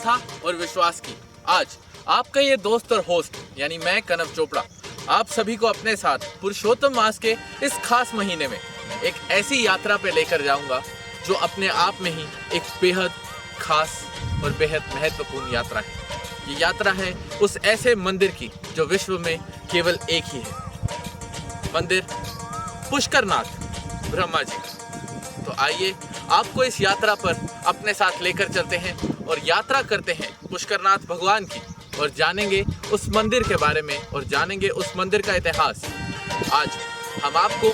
आस्था और विश्वास की। आज आपका ये दोस्त और होस्ट यानी मैं कनव चोपड़ा आप सभी को अपने साथ पुरुषोत्तम मास के इस खास महीने में एक ऐसी यात्रा पे लेकर जाऊंगा जो अपने आप में ही एक बेहद खास और बेहद महत्वपूर्ण यात्रा है। ये यात्रा है उस ऐसे मंदिर की जो विश्व में केवल एक ही है, मंदिर पुष्करनाथ ब्रह्मा जी का। तो आइए आपको इस यात्रा पर अपने साथ लेकर चलते हैं और यात्रा करते हैं पुष्करनाथ भगवान की और जानेंगे उस मंदिर के बारे में और जानेंगे उस मंदिर का इतिहास। आज हम आपको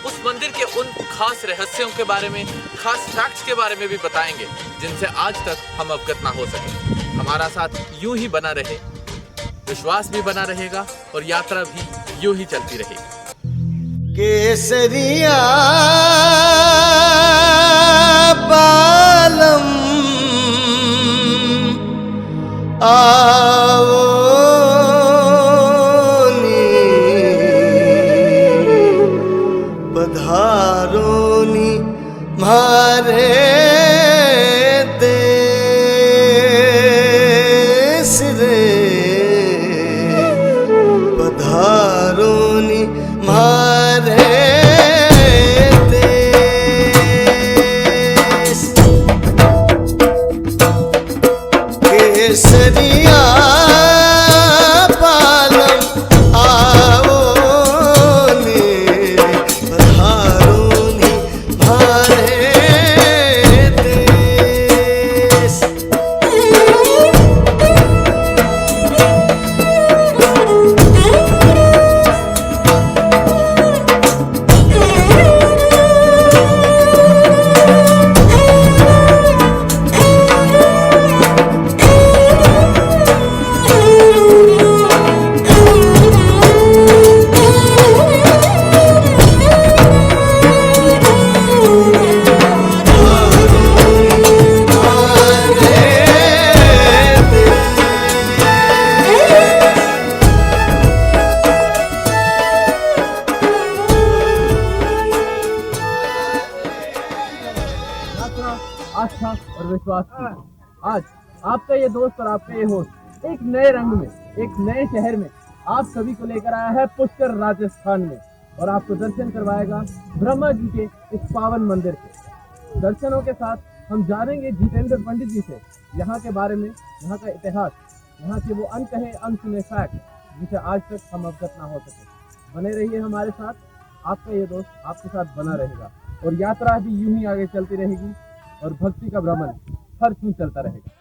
उस मंदिर के उन खास रहस्यों के बारे में, खास फैक्ट्स के बारे में भी बताएंगे जिनसे आज तक हम अवगत ना हो सके। हमारा साथ यूं ही बना रहे, विश्वास भी बना रहेगा और यात्रा भी यूं ही चलती रहेगी। केसरिया बालम आओ पधारोनी मारे देश रे पधारोनी मारे देश केसरिया आस्था और विश्वास की। आज आपका ये दोस्त और आपका ये होस्ट एक नए रंग में, एक नए शहर में आप सभी को लेकर आया है पुष्कर राजस्थान में और आपको दर्शन करवाएगा ब्रह्मा जी के इस पावन मंदिर के। दर्शनों के साथ हम जानेंगे जितेंद्र पंडित जी से यहाँ के बारे में, यहाँ का इतिहास, यहाँ के वो अनकहे अनसुने फैक्ट जिसे आज तक हम अवगत ना हो सके। बने रहिए हमारे साथ, आपका ये दोस्त आपके साथ बना रहेगा और यात्रा भी यूं ही आगे चलती रहेगी और भक्ति का भ्रमण हर छू चलता रहेगा।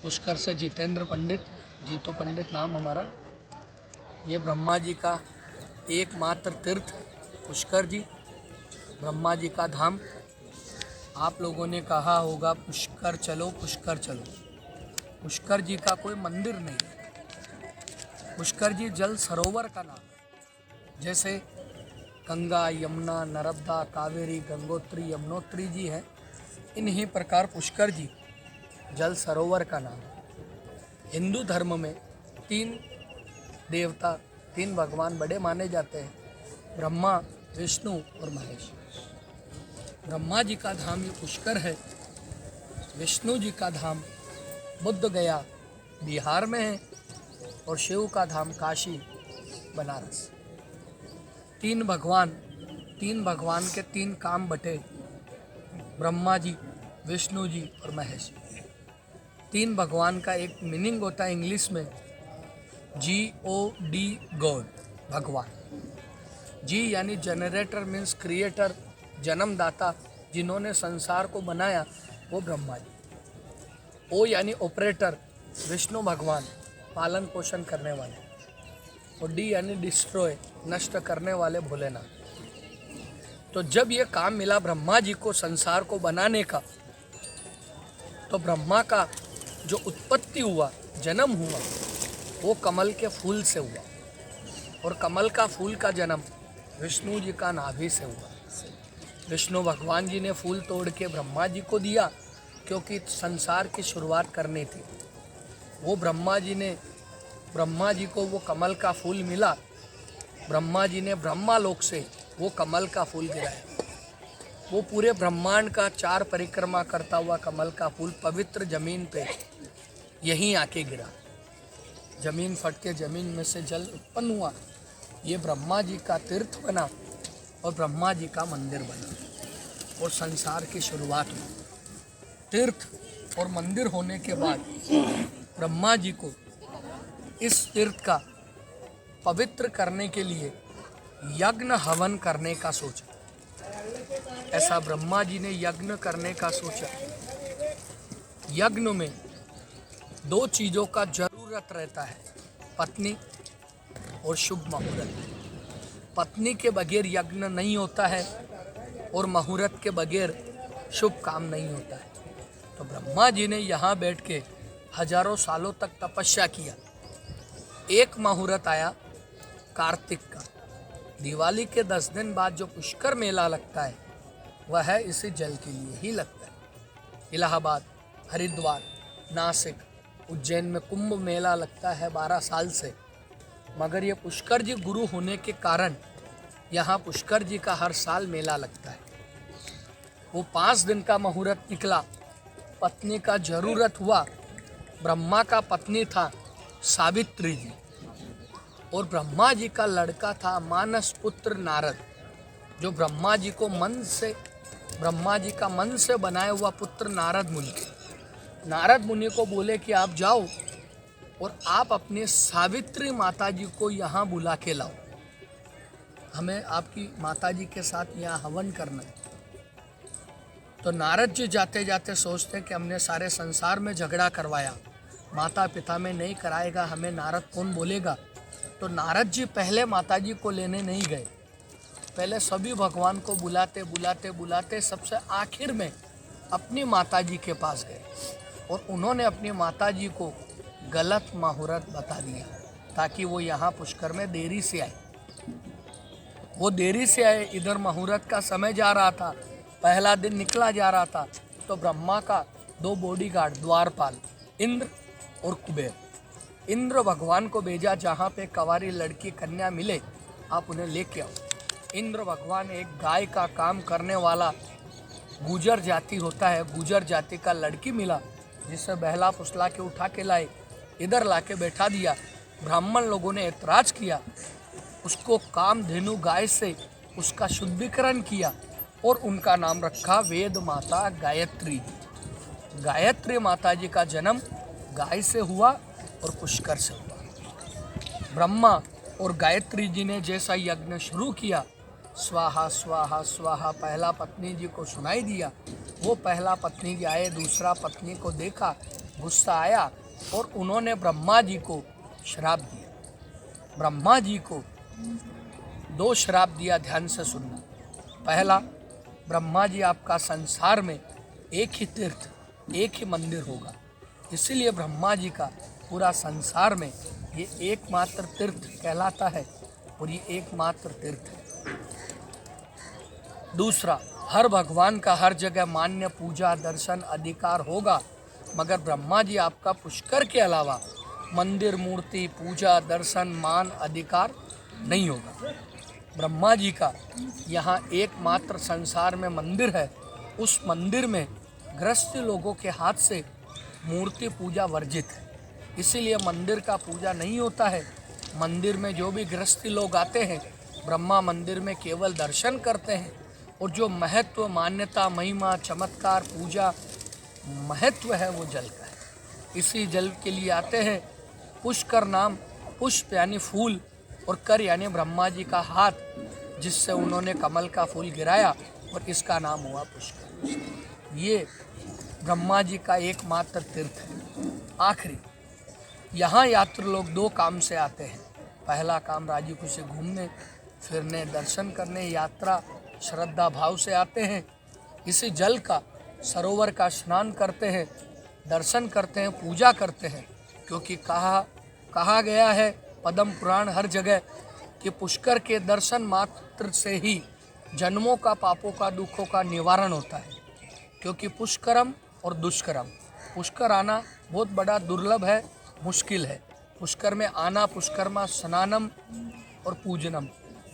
पुष्कर से जितेंद्र पंडित, जीतो पंडित नाम हमारा। ये ब्रह्मा जी का एकमात्र तीर्थ पुष्कर जी, ब्रह्मा जी का धाम। आप लोगों ने कहा होगा पुष्कर चलो पुष्कर चलो। पुष्कर जी का कोई मंदिर नहीं है, पुष्कर जी जल सरोवर का नाम है। जैसे गंगा, यमुना, नर्मदा, कावेरी, गंगोत्री, यमुनोत्री जी है, इन्हीं प्रकार पुष्कर जी जल सरोवर का नाम है। हिंदू धर्म में 3 देवता, 3 भगवान बड़े माने जाते हैं, ब्रह्मा, विष्णु और महेश। ब्रह्मा जी का धाम ये पुष्कर है, विष्णु जी का धाम बुद्ध गया बिहार में है और शिव का धाम काशी बनारस। 3 भगवान के 3 काम बटे, ब्रह्मा जी, विष्णु जी और महेश। 3 भगवान का एक मीनिंग होता है इंग्लिश में GOD, गॉड, भगवान। जी यानी जनरेटर मीन्स क्रिएटर, जन्मदाता, जिन्होंने संसार को बनाया वो ब्रह्मा जी। ओ यानी ऑपरेटर, विष्णु भगवान, पालन पोषण करने वाले। और डी यानी डिस्ट्रॉय, नष्ट करने वाले, भोलेनाथ। तो जब ये काम मिला ब्रह्मा जी को संसार को बनाने का, तो ब्रह्मा का जो उत्पत्ति हुआ, जन्म हुआ, वो कमल के फूल से हुआ, और कमल का फूल का जन्म विष्णु जी का नाभि से हुआ। विष्णु भगवान जी ने फूल तोड़ के ब्रह्मा जी को दिया, क्योंकि संसार की शुरुआत करनी थी। वो ब्रह्मा जी को वो कमल का फूल मिला। ब्रह्मा जी ने ब्रह्मालोक से वो कमल का फूल गिराया। वो पूरे ब्रह्मांड का 4 परिक्रमा करता हुआ कमल का फूल पवित्र जमीन पे यहीं आके गिरा। जमीन फट के जमीन में से जल उत्पन्न हुआ। ये ब्रह्मा जी का तीर्थ बना और ब्रह्मा जी का मंदिर बना और संसार की शुरुआत हुई। तीर्थ और मंदिर होने के बाद ब्रह्मा जी को इस तीर्थ का पवित्र करने के लिए यज्ञ हवन करने का सोचा। ऐसा ब्रह्मा जी ने यज्ञ करने का सोचा। यज्ञ में 2 चीज़ों का जरूरत रहता है, पत्नी और शुभ मुहूर्त। पत्नी के बगैर यज्ञ नहीं होता है और मुहूर्त के बगैर शुभ काम नहीं होता है। तो ब्रह्मा जी ने यहाँ बैठ के हजारों सालों तक तपस्या किया। एक मुहूर्त आया कार्तिक का। दिवाली के 10 दिन बाद जो पुष्कर मेला लगता है वह है इसी जल के लिए ही लगता है। इलाहाबाद, हरिद्वार, नासिक, उज्जैन में कुंभ मेला लगता है 12 साल से, मगर ये पुष्कर जी गुरु होने के कारण यहाँ पुष्कर जी का हर साल मेला लगता है। वो 5 दिन का मुहूर्त निकला। पत्नी का जरूरत हुआ। ब्रह्मा का पत्नी था सावित्री जी, और ब्रह्मा जी का लड़का था मानस पुत्र नारद, जो ब्रह्मा जी का मन से बनाया हुआ पुत्र नारद मुनि। नारद मुनि को बोले कि आप जाओ और आप अपने सावित्री माता जी को यहाँ बुला के लाओ, हमें आपकी माता जी के साथ यहाँ हवन करना है। तो नारद जी जाते जाते सोचते हैं कि हमने सारे संसार में झगड़ा करवाया, माता पिता में नहीं कराएगा, हमें नारद कौन बोलेगा। तो नारद जी पहले माता जी को लेने नहीं गए। पहले सभी भगवान को बुलाते बुलाते बुलाते सबसे आखिर में अपनी माता जी के पास गए, और उन्होंने अपनी माता जी को गलत मुहूर्त बता दिया ताकि वो यहाँ पुष्कर में देरी से आए। वो देरी से आए, इधर मुहूर्त का समय जा रहा था, पहला दिन निकला जा रहा था। तो ब्रह्मा का 2 बॉडीगार्ड, द्वारपाल, इंद्र और कुबेर। इंद्र भगवान को भेजा, जहाँ पे कंवारी लड़की कन्या मिले आप उन्हें लेके आओ। इंद्र भगवान एक गाय का काम करने वाला गुजर जाति होता है, गुजर जाति का लड़की मिला, जिसे बहला फुसला के उठा के लाए, इधर ला के बैठा दिया। ब्राह्मण लोगों ने ऐतराज किया, उसको कामधेनु गाय से उसका शुद्धिकरण किया और उनका नाम रखा वेद माता गायत्री। गायत्री माता जी का जन्म गाय से हुआ और पुष्कर से हुआ। ब्रह्मा और गायत्री जी ने जैसा यज्ञ शुरू किया, स्वाहा स्वाहा स्वाहा पहला पत्नी जी को सुनाई दिया। वो पहला पत्नी जी आए, दूसरा पत्नी को देखा, गुस्सा आया और उन्होंने ब्रह्मा जी को श्राप दिया। ब्रह्मा जी को 2 श्राप दिया, ध्यान से सुनना। पहला, ब्रह्मा जी आपका संसार में एक ही तीर्थ, एक ही मंदिर होगा, इसीलिए ब्रह्मा जी का पूरा संसार में ये एकमात्र तीर्थ कहलाता है और ये एकमात्र तीर्थ है। दूसरा, हर भगवान का हर जगह मान्य पूजा दर्शन अधिकार होगा, मगर ब्रह्मा जी आपका पुष्कर के अलावा मंदिर मूर्ति पूजा दर्शन मान अधिकार नहीं होगा। ब्रह्मा जी का यहाँ एकमात्र संसार में मंदिर है। उस मंदिर में गृहस्थी लोगों के हाथ से मूर्ति पूजा वर्जित है, इसीलिए मंदिर का पूजा नहीं होता है। मंदिर में जो भी गृहस्थी लोग आते हैं, ब्रह्मा मंदिर में केवल दर्शन करते हैं, और जो महत्व मान्यता महिमा चमत्कार पूजा महत्व है वो जल का है। इसी जल के लिए आते हैं। पुष्कर नाम, पुष्प यानी फूल और कर यानी ब्रह्मा जी का हाथ, जिससे उन्होंने कमल का फूल गिराया और इसका नाम हुआ पुष्कर। ये ब्रह्मा जी का एकमात्र तीर्थ है। आखिरी, यहाँ यात्री लोग 2 काम से आते हैं। पहला काम राजी खुशी घूमने फिरने दर्शन करने, यात्रा श्रद्धा भाव से आते हैं। इसी जल का सरोवर का स्नान करते हैं दर्शन करते हैं, पूजा करते हैं, क्योंकि कहा गया है पद्म पुराण हर जगह कि पुष्कर के दर्शन मात्र से ही जन्मों का, पापों का, दुखों का निवारण होता है। क्योंकि पुष्करम और दुष्करम, पुष्कर आना बहुत बड़ा दुर्लभ है, मुश्किल है। पुष्कर में आना, पुष्करमा स्नानम और पूजनम,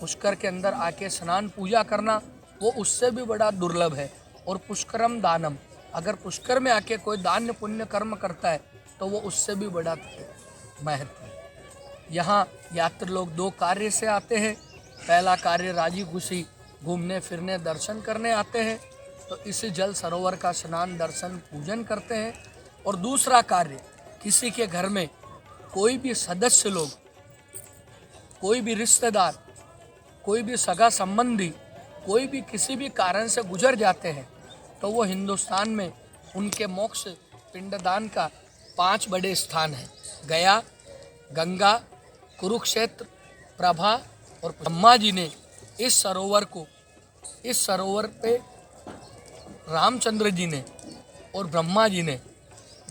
पुष्कर के अंदर आके स्नान पूजा करना वो उससे भी बड़ा दुर्लभ है। और पुष्करम दानम, अगर पुष्कर में आके कोई दान पुण्य कर्म करता है तो वो उससे भी बड़ा महत्व है। यहाँ यात्री लोग 2 कार्य से आते हैं। पहला कार्य राजी खुशी घूमने फिरने दर्शन करने आते हैं, तो इस जल सरोवर का स्नान दर्शन पूजन करते हैं। और दूसरा कार्य, किसी के घर में कोई भी सदस्य लोग, कोई भी रिश्तेदार, कोई भी सगा संबंधी, कोई भी किसी भी कारण से गुजर जाते हैं, तो वो हिंदुस्तान में उनके मोक्ष पिंडदान का 5 बड़े स्थान हैं। गया, गंगा, कुरुक्षेत्र, प्रभा और ब्रह्मा जी ने इस सरोवर पे रामचंद्र जी ने और ब्रह्मा जी ने,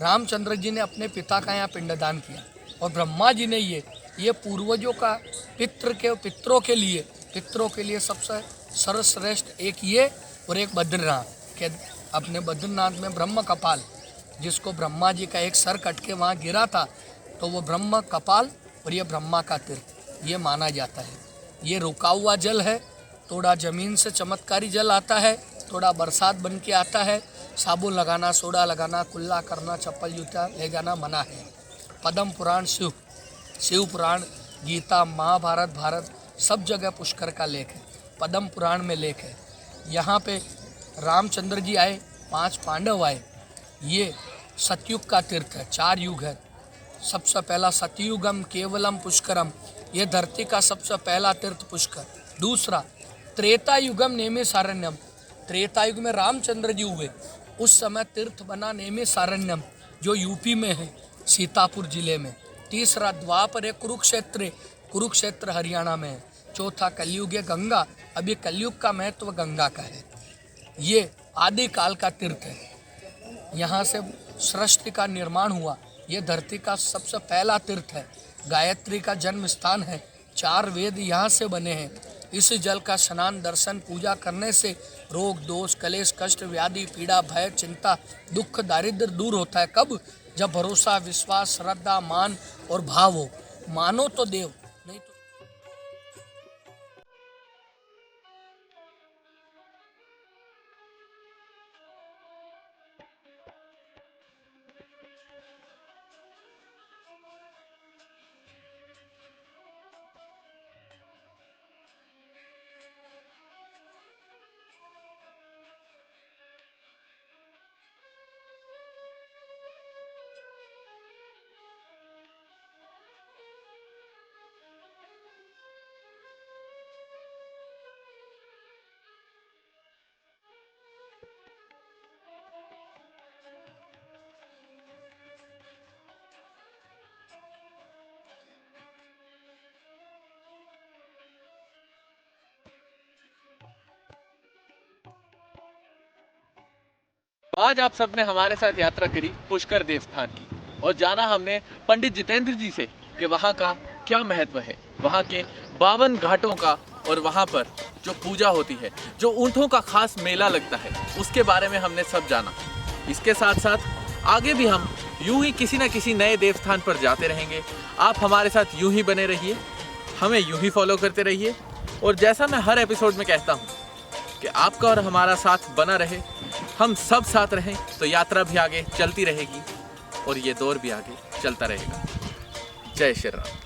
रामचंद्र जी ने अपने पिता का यहाँ पिंडदान किया और ब्रह्मा जी ने ये पूर्वजों का पितरों के लिए सबसे सर्वश्रेष्ठ एक ये और एक बद्रीनाथ के, अपने बद्रीनाथ में ब्रह्म कपाल, जिसको ब्रह्मा जी का एक सर कट के वहाँ गिरा था, तो वो ब्रह्म कपाल और ये ब्रह्मा का तीर्थ ये माना जाता है। ये रुका हुआ जल है, थोड़ा ज़मीन से चमत्कारी जल आता है, थोड़ा बरसात बन के आता है। साबुन लगाना, सोडा लगाना, कुल्ला करना, चप्पल जूता ले जाना मना है। पद्म पुराण, शिव पुराण, गीता, महाभारत, भारत सब जगह पुष्कर का लेख है। पद्म पुराण में लेख है। यहाँ पे रामचंद्र जी आए, 5 पांडव आए। ये सतयुग का तीर्थ है, 4 युग है। सबसे पहला सतयुगम केवलम पुष्करम, ये धरती का सबसे पहला तीर्थ पुष्कर। दूसरा त्रेता युगम नेमिसारण्यम, त्रेता युग में रामचंद्र जी हुए, उस समय तीर्थ बना नेमिसारण्यम जो यूपी में है, सीतापुर जिले में। तीसरा द्वापर है कुरुक्षेत्र हरियाणा में है। चौथा कलयुग है गंगा, अभी कलयुग का महत्व गंगा का है। ये आदि काल का तीर्थ है, यहाँ से सृष्टि का निर्माण हुआ। ये धरती का सबसे पहला तीर्थ है। गायत्री का जन्म स्थान है। 4 वेद यहाँ से बने हैं। इस जल का स्नान दर्शन पूजा करने से रोग दोष कलेश कष्ट व्याधि पीड़ा भय चिंता दुख दारिद्र दूर होता है। कब? जब भरोसा विश्वास श्रद्धा मान और भाव हो। मानो तो देव, नहीं तो आज आप सबने हमारे साथ यात्रा करी पुष्कर देवस्थान की और जाना हमने पंडित जितेंद्र जी से कि वहाँ का क्या महत्व है, वहाँ के 52 घाटों का और वहाँ पर जो पूजा होती है, जो ऊँटों का खास मेला लगता है, उसके बारे में हमने सब जाना। इसके साथ साथ आगे भी हम यूं ही किसी न किसी नए देवस्थान पर जाते रहेंगे। आप हमारे साथ यूं ही बने रहिए, हमें यूं ही फॉलो करते रहिए। और जैसा मैं हर एपिसोड में कहता हूँ कि आपका और हमारा साथ बना रहे, हम सब साथ रहें, तो यात्रा भी आगे चलती रहेगी और ये दौर भी आगे चलता रहेगा। जय श्री राम।